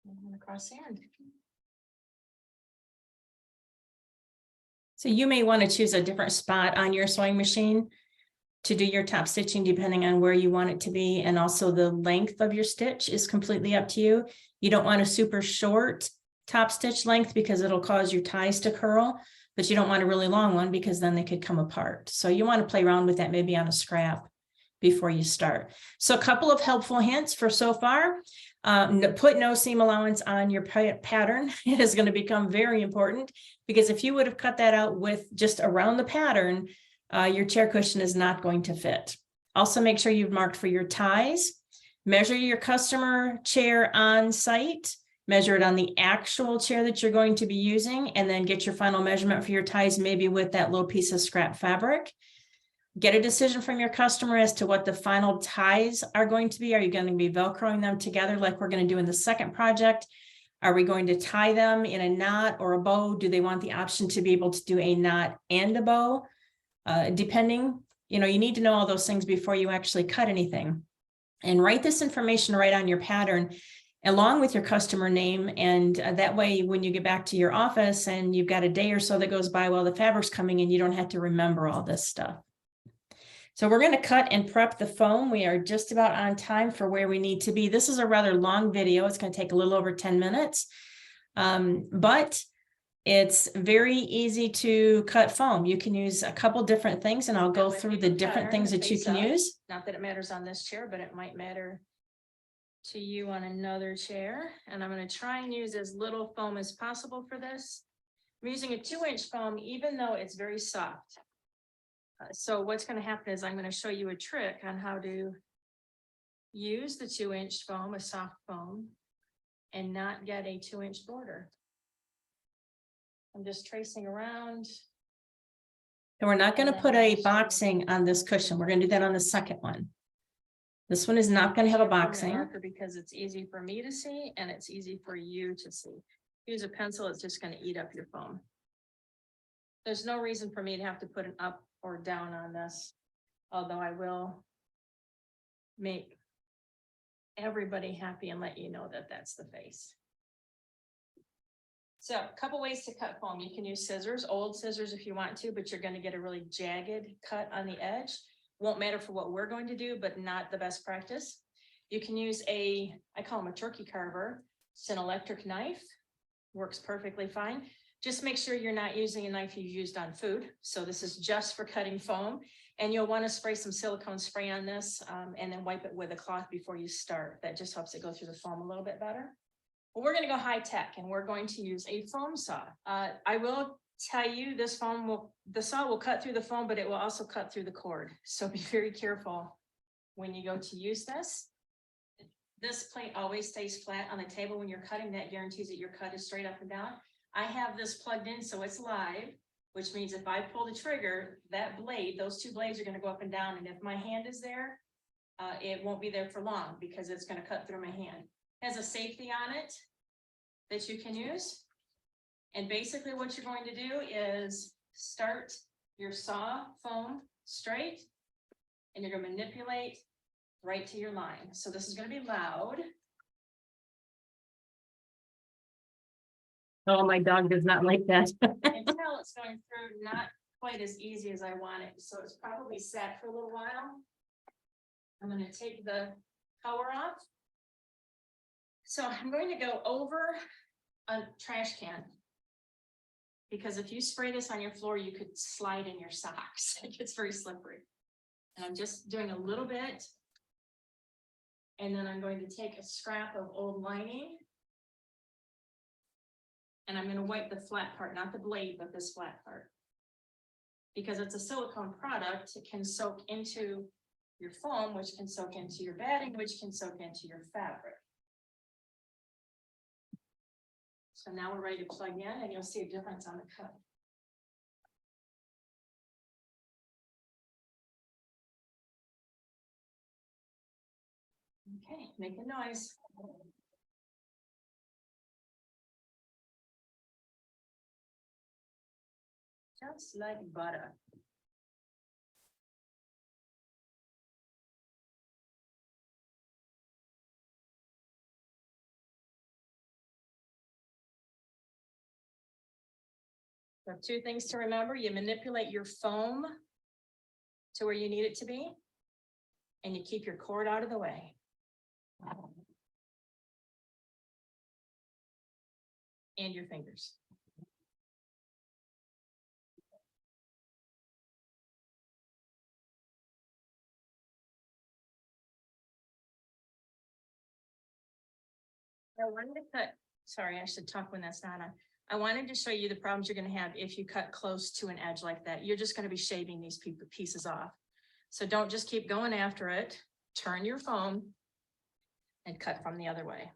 And then across the end. So you may want to choose a different spot on your sewing machine to do your top stitching, depending on where you want it to be. And also the length of your stitch is completely up to you. You don't want a super short top stitch length because it'll cause your ties to curl, but you don't want a really long one because then they could come apart. So you want to play around with that maybe on a scrap before you start. So a couple of helpful hints for so far. Put no seam allowance on your pattern. It is going to become very important, because if you would have cut that out with just around the pattern, your chair cushion is not going to fit. Also, make sure you've marked for your ties. Measure your customer chair on site. Measure it on the actual chair that you're going to be using, and then get your final measurement for your ties, maybe with that little piece of scrap fabric. Get a decision from your customer as to what the final ties are going to be. Are you going to be Velcroing them together like we're going to do in the second project? Are we going to tie them in a knot or a bow? Do they want the option to be able to do a knot and a bow? Depending, you need to know all those things before you actually cut anything. And write this information right on your pattern, along with your customer name. And that way, when you get back to your office and you've got a day or so that goes by while the fabric's coming in, you don't have to remember all this stuff. So we're going to cut and prep the foam. We are just about on time for where we need to be. This is a rather long video. It's going to take a little over 10 minutes. But it's very easy to cut foam. You can use a couple different things, and I'll go through the different things that you can use. Not that it matters on this chair, but it might matter to you on another chair. And I'm going to try and use as little foam as possible for this. I'm using a 2-inch foam, even though it's very soft. So what's going to happen is I'm going to show you a trick on how to use the 2-inch foam, a soft foam, and not get a 2-inch border. I'm just tracing around. And we're not going to put a boxing on this cushion. We're going to do that on the second one. This one is not going to have a boxing. Because it's easy for me to see and it's easy for you to see. Use a pencil, it's just going to eat up your foam. There's no reason for me to have to put an up or down on this, although I will make everybody happy and let you know that that's the face. So a couple ways to cut foam. You can use scissors, old scissors if you want to, but you're going to get a really jagged cut on the edge. Won't matter for what we're going to do, but not the best practice. You can use I call them a turkey carver. It's an electric knife, works perfectly fine. Just make sure you're not using a knife you've used on food. So this is just for cutting foam, and you'll want to spray some silicone spray on this and then wipe it with a cloth before you start. That just helps it go through the foam a little bit better. But we're going to go high tech, and we're going to use a foam saw. I will tell you, the saw will cut through the foam, but it will also cut through the cord. So be very careful when you go to use this. This plate always stays flat on the table when you're cutting. That guarantees that your cut is straight up and down. I have this plugged in so it's live, which means if I pull the trigger, that blade, those two blades are going to go up and down. And if my hand is there, it won't be there for long because it's going to cut through my hand. It has a safety on it that you can use. And basically what you're going to do is start your saw foam straight, and you're going to manipulate right to your line. So this is going to be loud. Oh, my dog does not like that. Until it's going through, not quite as easy as I want it. So it's probably sat for a little while. I'm going to take the cover off. So I'm going to go over a trash can, because if you spray this on your floor, you could slide in your socks. It gets very slippery. And I'm just doing a little bit. And then I'm going to take a scrap of old lining. And I'm going to wipe the flat part, not the blade, but this flat part. Because it's a silicone product, it can soak into your foam, which can soak into your batting, which can soak into your fabric. So now we're ready to plug in, and you'll see a difference on the cut. Okay, make a noise. Just like butter. So 2 things to remember: you manipulate your foam to where you need it to be, and you keep your cord out of the way. And your fingers. I wanted to cut, sorry, I should talk when that's not on. I wanted to show you the problems you're gonna have if you cut close to an edge like that. You're just gonna be shaving these pieces off. So don't just keep going after it. Turn your foam and cut from the other way.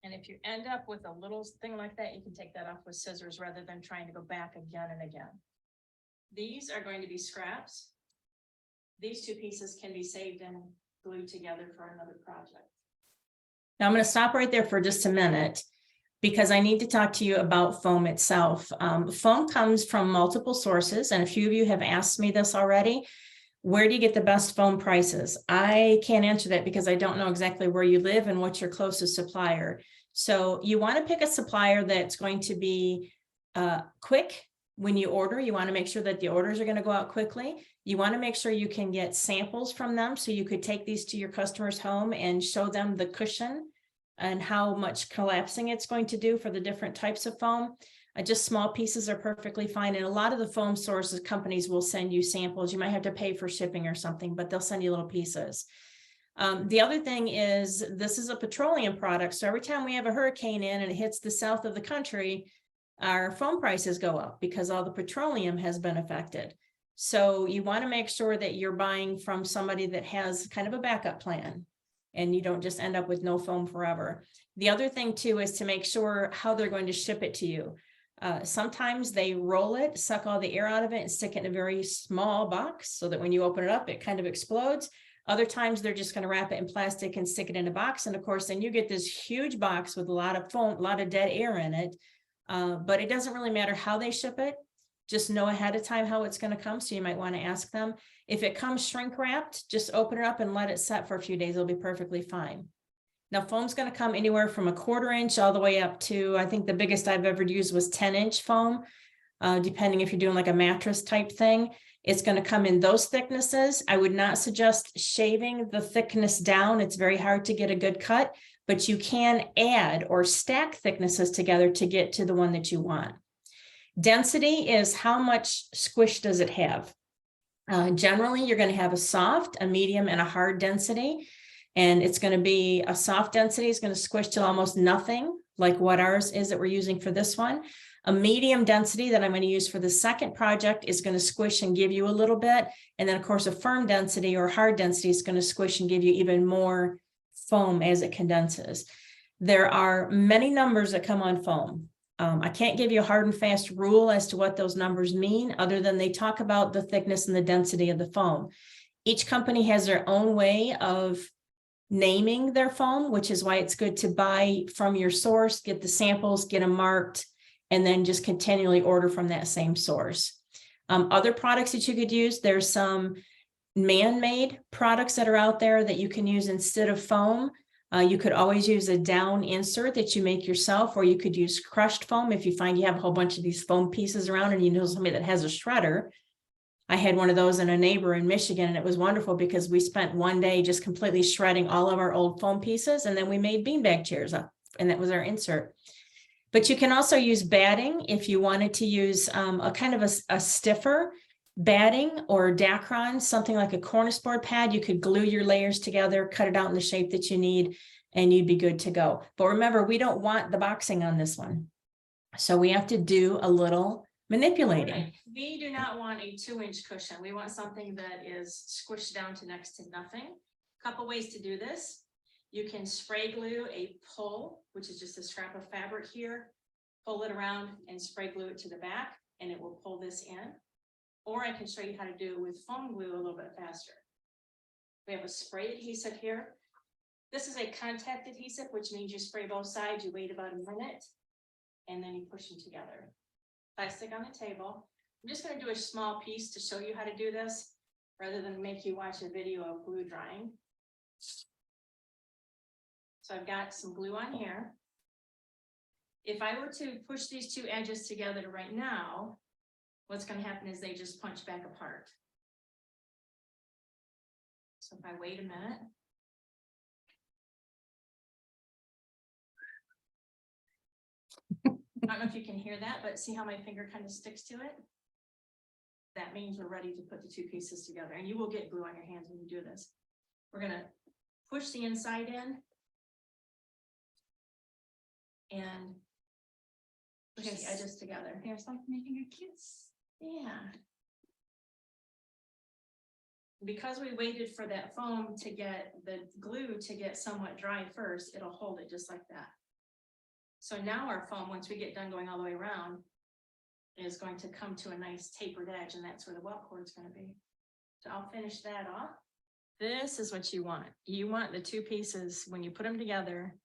And if you end up with a little thing like that, you can take that off with scissors rather than trying to go back again and again. These are going to be scraps. These two pieces can be saved and glued together for another project. Now I'm going to stop right there for just a minute because I need to talk to you about foam itself. Foam comes from multiple sources, and a few of you have asked me this already. Where do you get the best foam prices? I can't answer that because I don't know exactly where you live and what's your closest supplier. So you want to pick a supplier that's going to be quick when you order. You want to make sure that the orders are going to go out quickly. You want to make sure you can get samples from them so you could take these to your customer's home and show them the cushion and how much collapsing it's going to do for the different types of foam. Just small pieces are perfectly fine. And a lot of the foam sources companies will send you samples. You might have to pay for shipping or something, but they'll send you little pieces. The other thing is this is a petroleum product. So every time we have a hurricane in and it hits the south of the country, our foam prices go up because all the petroleum has been affected. So you want to make sure that you're buying from somebody that has kind of a backup plan and you don't just end up with no foam forever. The other thing too is to make sure how they're going to ship it to you. Sometimes they roll it, suck all the air out of it and stick it in a very small box so that when you open it up, it kind of explodes. Other times they're just going to wrap it in plastic and stick it in a box. And of course, then you get this huge box with a lot of foam, a lot of dead air in it. But it doesn't really matter how they ship it. Just know ahead of time how it's going to come. So you might want to ask them. If it comes shrink wrapped, just open it up and let it set for a few days. It'll be perfectly fine. Now foam's going to come anywhere from 1/4 inch all the way up to, I think the biggest I've ever used was 10-inch foam. Depending if you're doing like a mattress type thing, it's going to come in those thicknesses. I would not suggest shaving the thickness down. It's very hard to get a good cut, but you can add or stack thicknesses together to get to the one that you want. Density is how much squish does it have? Generally, you're going to have a soft, a medium, and a hard density. And it's going to be a soft density is going to squish to almost nothing, like what ours is that we're using for this one. A medium density that I'm going to use for the second project is going to squish and give you a little bit. And then of course, a firm density or hard density is going to squish and give you even more foam as it condenses. There are many numbers that come on foam. I can't give you a hard and fast rule as to what those numbers mean, other than they talk about the thickness and the density of the foam. Each company has their own way of naming their foam, which is why it's good to buy from your source, get the samples, get them marked, and then just continually order from that same source. Other products that you could use, there's some man-made products that are out there that you can use instead of foam. You could always use a down insert that you make yourself, or you could use crushed foam if you find you have a whole bunch of these foam pieces around and you know somebody that has a shredder. I had one of those in a neighbor in Michigan, and it was wonderful because we spent one day just completely shredding all of our old foam pieces, and then we made beanbag chairs up, and that was our insert. But you can also use batting if you wanted to use a kind of a stiffer batting or Dacron, something like a cornice board pad. You could glue your layers together, cut it out in the shape that you need, and you'd be good to go. But remember, we don't want the boxing on this one. So we have to do a little manipulating. Right. We do not want a 2-inch cushion. We want something that is squished down to next to nothing. Couple ways to do this. You can spray glue a pull, which is just a scrap of fabric here, pull it around and spray glue it to the back, and it will pull this in. Or I can show you how to do it with foam glue a little bit faster. We have a spray adhesive here. This is a contact adhesive, which means you spray both sides, you wait about a minute, and then you push them together. Plastic on the table. I'm just going to do a small piece to show you how to do this rather than make you watch a video of glue drying. So I've got some glue on here. If I were to push these two edges together right now, what's going to happen is they just punch back apart. So if I wait a minute, I don't know if you can hear that, but see how my finger kind of sticks to it? That means we're ready to put the two pieces together, and you will get glue on your hands when you do this. We're gonna push the inside in. And push the edges together. It's like making a kiss. Yeah. Because we waited for that foam to get the glue to get somewhat dry first, it'll hold it just like that. So now our foam, once we get done going all the way around, is going to come to a nice tapered edge, and that's where the welt cord is going to be. So I'll finish that off. This is what you want. You want the two pieces, when you put them together,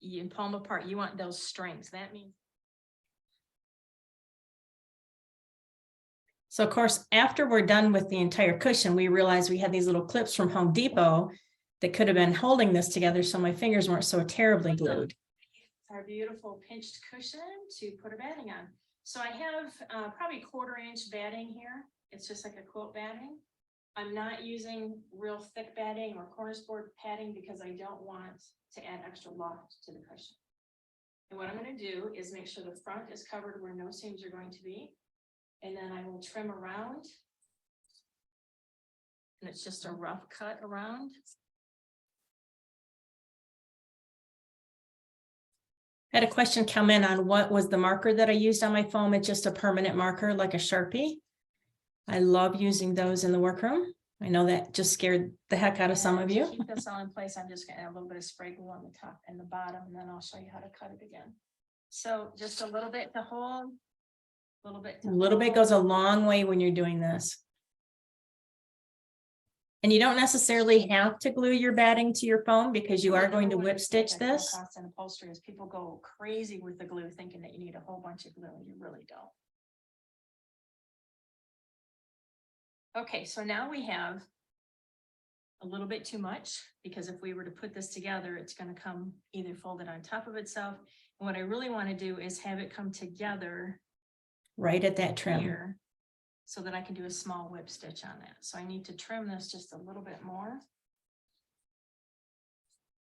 you pull them apart, you want those strings. That means so of course, after we're done with the entire cushion, we realized we had these little clips from Home Depot that could have been holding this together, so my fingers weren't so terribly glued. Our beautiful pinched cushion to put a batting on. So I have probably 1/4 inch batting here. It's just like a quilt batting. I'm not using real thick batting or cornice board padding because I don't want to add extra loft to the cushion. And what I'm going to do is make sure the front is covered where no seams are going to be. And then I will trim around. And it's just a rough cut around. I had a question come in on what was the marker that I used on my foam. It's just a permanent marker like a Sharpie. I love using those in the workroom. I know that just scared the heck out of some of you. To keep this all in place, I'm just gonna add a little bit of spray glue on the top and the bottom, and then I'll show you how to cut it again. So just a little bit to hold. A little bit goes a long way when you're doing this. And you don't necessarily have to glue your batting to your foam because you are going to whip stitch this. Cost and upholstery is people go crazy with the glue thinking that you need a whole bunch of glue and you really don't. Okay, so now we have a little bit too much because if we were to put this together, it's going to come either folded on top of itself. And what I really want to do is have it come together right at that trim here, so that I can do a small whip stitch on that. So I need to trim this just a little bit more.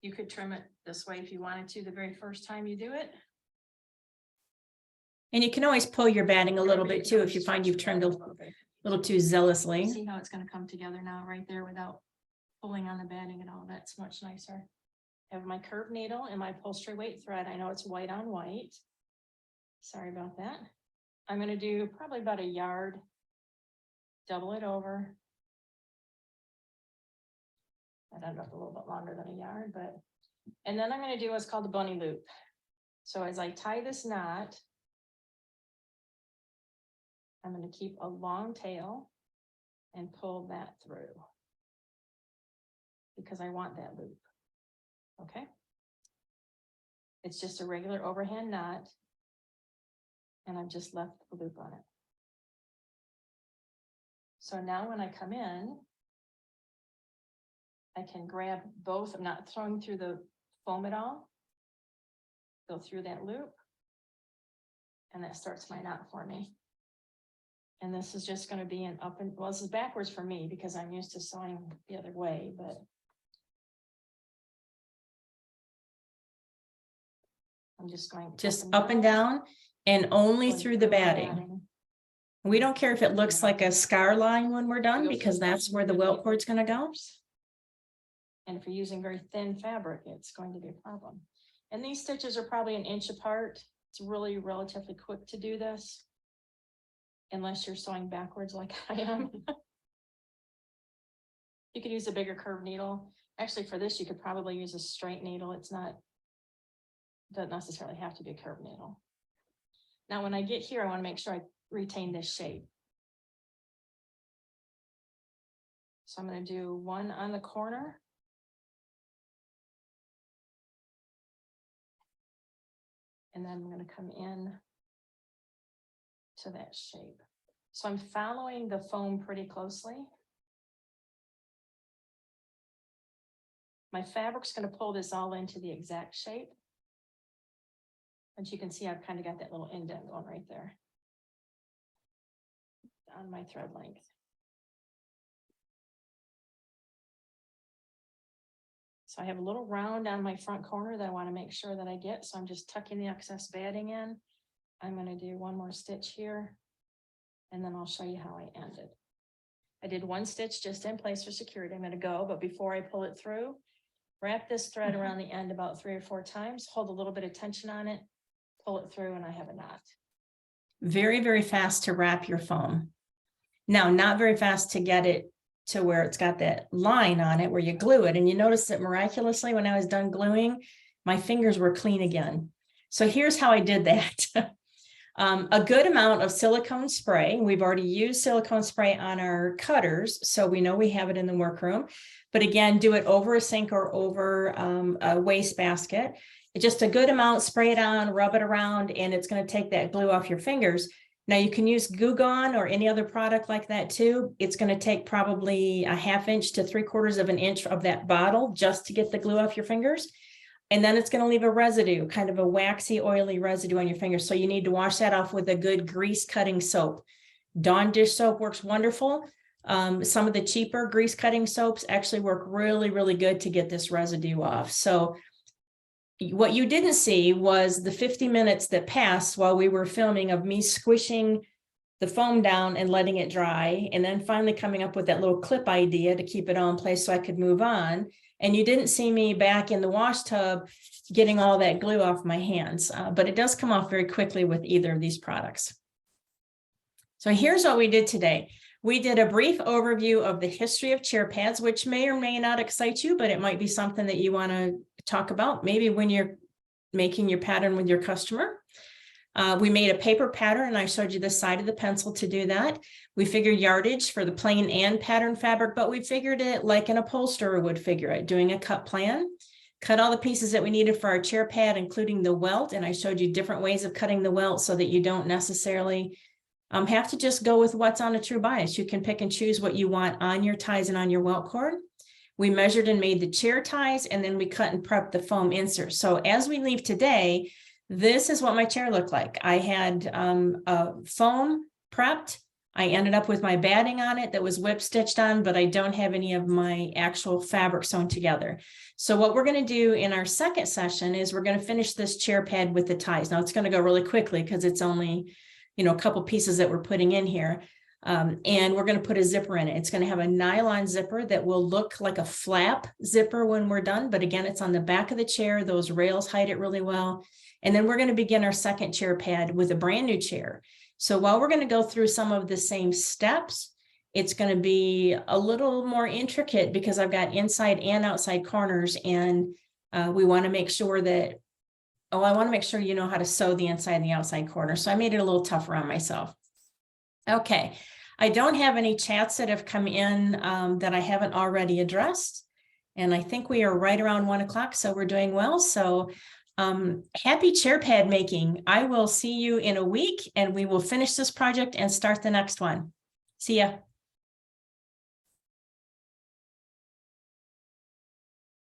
You could trim it this way if you wanted to the very first time you do it. And you can always pull your batting a little bit too if you find you've trimmed a little too zealously. See how it's going to come together now right there without pulling on the batting at all. That's much nicer. I have my curved needle and my upholstery weight thread. I know it's white on white. Sorry about that. I'm going to do probably about 1 yard, double it over. I'd end up a little bit longer than 1 yard, but, and then I'm going to do what's called the bunny loop. So as I tie this knot, I'm going to keep a long tail and pull that through because I want that loop. Okay. It's just a regular overhand knot. And I've just left the loop on it. So now when I come in, I can grab both. I'm not throwing through the foam at all. Go through that loop. And that starts my knot for me. And this is just going to be an up and, well, this is backwards for me because I'm used to sewing the other way, but. I'm just going just up and down. And only through the batting. We don't care if it looks like a scar line when we're done, because that's where the welt cord's going to go. And if you're using very thin fabric, it's going to be a problem. And these stitches are probably 1 inch apart. It's really relatively quick to do this. Unless you're sewing backwards like I am. You could use a bigger curved needle. Actually, for this, you could probably use a straight needle. It's not, doesn't necessarily have to be a curved needle. Now, when I get here, I want to make sure I retain this shape. So I'm going to do 1 on the corner. And then I'm going to come in to that shape. So I'm following the foam pretty closely. My fabric's going to pull this all into the exact shape. But you can see I've kind of got that little indent going right there on my thread length. So I have a little round on my front corner that I want to make sure that I get. So I'm just tucking the excess batting in. I'm gonna do one more stitch here. And then I'll show you how I ended. I did one stitch just in place for security. I'm gonna go, but before I pull it through, wrap this thread around the end about 3 or 4 times, hold a little bit of tension on it, pull it through, and I have a knot. Very, very fast to wrap your foam. Now, not very fast to get it to where it's got that line on it where you glue it. And you notice that miraculously, when I was done gluing, my fingers were clean again. So here's how I did that. A good amount of silicone spray. We've already used silicone spray on our cutters, so we know we have it in the workroom. But again, do it over a sink or over a wastebasket. Just a good amount, spray it on, rub it around, and it's going to take that glue off your fingers. Now you can use Goo Gone or any other product like that too. It's going to take probably a 1/2 inch to 3/4 of an inch of that bottle just to get the glue off your fingers. And then it's going to leave a residue, kind of a waxy, oily residue on your fingers. So you need to wash that off with a good grease cutting soap. Dawn dish soap works wonderful. Some of the cheaper grease cutting soaps actually work really, really good to get this residue off. So what you didn't see was the 50 minutes that passed while we were filming of me squishing the foam down and letting it dry, and then finally coming up with that little clip idea to keep it all in place so I could move on. And you didn't see me back in the wash tub getting all that glue off my hands, but it does come off very quickly with either of these products. So here's what we did today. We did a brief overview of the history of chair pads, which may or may not excite you, but it might be something that you want to talk about maybe when you're making your pattern with your customer. We made a paper pattern, and I showed you the side of the pencil to do that. We figured yardage for the plain and pattern fabric, but we figured it like an upholsterer would figure it, doing a cut plan. Cut all the pieces that we needed for our chair pad, including the welt, and I showed you different ways of cutting the welt so that you don't necessarily have to just go with what's on a true bias. You can pick and choose what you want on your ties and on your welt cord. We measured and made the chair ties, and then we cut and prepped the foam inserts. So as we leave today, this is what my chair looked like. I had foam prepped. I ended up with my batting on it that was whip stitched on, but I don't have any of my actual fabric sewn together. So what we're going to do in our second session is we're going to finish this chair pad with the ties. Now it's going to go really quickly because it's only, a couple pieces that we're putting in here. And we're going to put a zipper in it. It's going to have a nylon zipper that will look like a flap zipper when we're done. But again, it's on the back of the chair. Those rails hide it really well. And then we're going to begin our second chair pad with a brand new chair. So while we're going to go through some of the same steps, it's going to be a little more intricate because I've got inside and outside corners. And we want to make sure that, I want to make sure you know how to sew the inside and the outside corner. So I made it a little tougher on myself. Okay. I don't have any chats that have come in that I haven't already addressed. And I think we are right around 1 o'clock. So we're doing well. So happy chair pad making. I will see you in a week, and we will finish this project and start the next one. See ya.